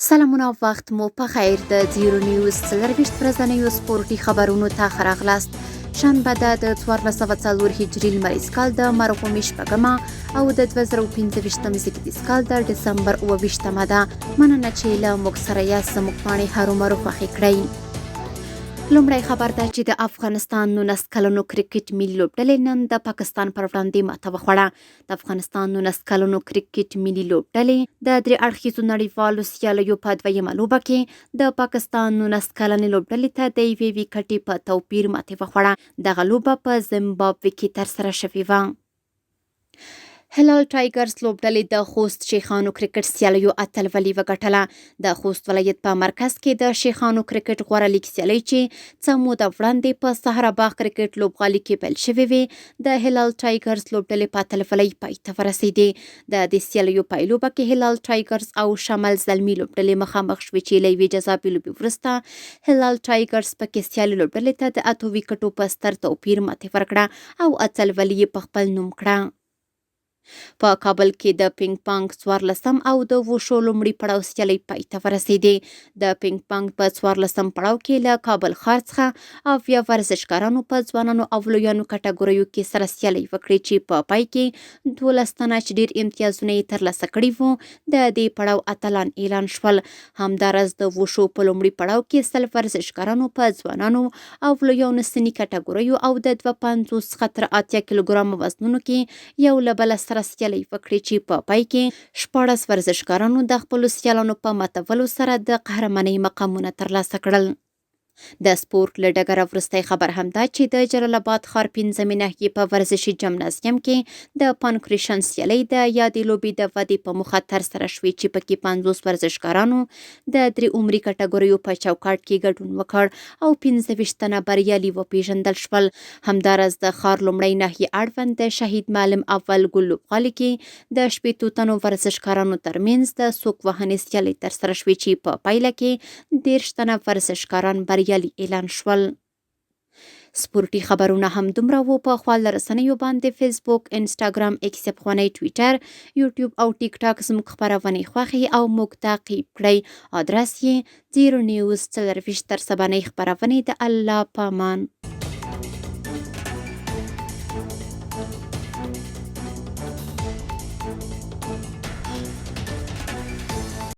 سلامونه وخت مو په خیر د زیرو نیوز څلرویشت ورځنیو سپورټي خبرونو ته راغلاست. شنبه ده د 1404 هجري لمریز کال د مرغومي شپږمه او د 2015 زیږدیز کال د ډسمبر 28مه ده. مننه چې له موږ سره یاست. زموږ پاڼې هرومرو خوښې کړئ. لومړی خبر ده چې د افغانستان 19 کلنو کرکټ ملي لوبډلې نن د پاکستان پر وړاندې ماته وخوړه. د افغانستان 19 کلنو کرکټ ملي لوبډلې د درې اړخیزو نړیوالو سیالیو په دویمه لوبه کې د پاکستان 19 کلنې لوبډلې ته د یوې ویکټې په توپیر ماتې وخوړه. دغه لوبه په زیمبابوې کې ترسره شوې وه. هلال ټایګرز لوبډلې د خوست شیخانو کرکټ سیالیو اتلولي وګټله. د خوست ولایت په مرکز کې د شیخانو کرکټ غوره لیګ سیالۍ چې څه موده وړاندې په صحرا باغ کرکټ لوبغالي کې پیل شوې وې د هلال ټایګرز لوبډلې په اتلولۍ پای ته ورسېدې. د دې سیالیو پایلوبه کې هلال ټایګرز او شمال زلمي لوبډلې مخامخ شوې چې له یوې جذابې لوبې وروسته هلال ټایګرز پکې سیالي لوبډلې ته د 8 ویکټو په ستر توپیر ماتې ورکړه او اتلولي یې په خپل نوم کړه. په کابل کې د پینګ پانګ 14 او د وشو لومړي پړاو سیالۍ پای ته ورسېدې. د پینګ پانګ په 14 پړاو کې له کابل ښار څخه اویا ورزشکارانو په ځوانانو او لویانو کټګوریو کې سره سیالۍ وکړې چې په پای کې 12 تنه چې ډېر امتیازونه یې ترلاسه کړي وو د دې پړاو اتلان اعلان شول. همداراز د وشو په لومړي پړاو کې 100 ورزشکارانو په ځوانانو او لویانو سني کټګوریو او د 250 څخه تر 80 کیلوګرام وزنونو کې یو له بله سره سیالۍ وکړي چې په پای کې 14 ورزشکارانو د خپلو سیالانو په ماتولو سره د قهرمانۍ مقامونه ترلاسه کړل. د سپورت له ډګره وروستی خبر هم دا چې د جلال آباد ښار 5مې ناحیې په ورزشي جمنازیم کې د پانکریشن سیالۍ د یادې لوبې د ودې په موخه ترسره شوې چې پکې 50 ورزشکارانو د 3 عمري کټګوریو په چوکاټ کې ګډون وکړ او 25 تنه بریالي وپېژندل شول. همداراز د ښار لومړی ناحیې اړوند د شهید معلم اول ګل لوبغالي کې د 80 تنو ورزشکارانو ترمنځ د سوک وهنې سیالۍ ترسره شوې چې په پایله کې 13 تنه ورزشکاران بریالي اعلان شول. سپورټي خبرونه هم دومره وو. په خواله رسنیو باندې فیسبوک، انسټاګرام، ایکس افغاني، ټویټر، یوټیوب او ټیک ټاک زموږ خبرونه خوښي او موږ تعقیب کړئ. ادرس یې 0 نیوز 24 تر سبانۍ خبرونه د الله پامان.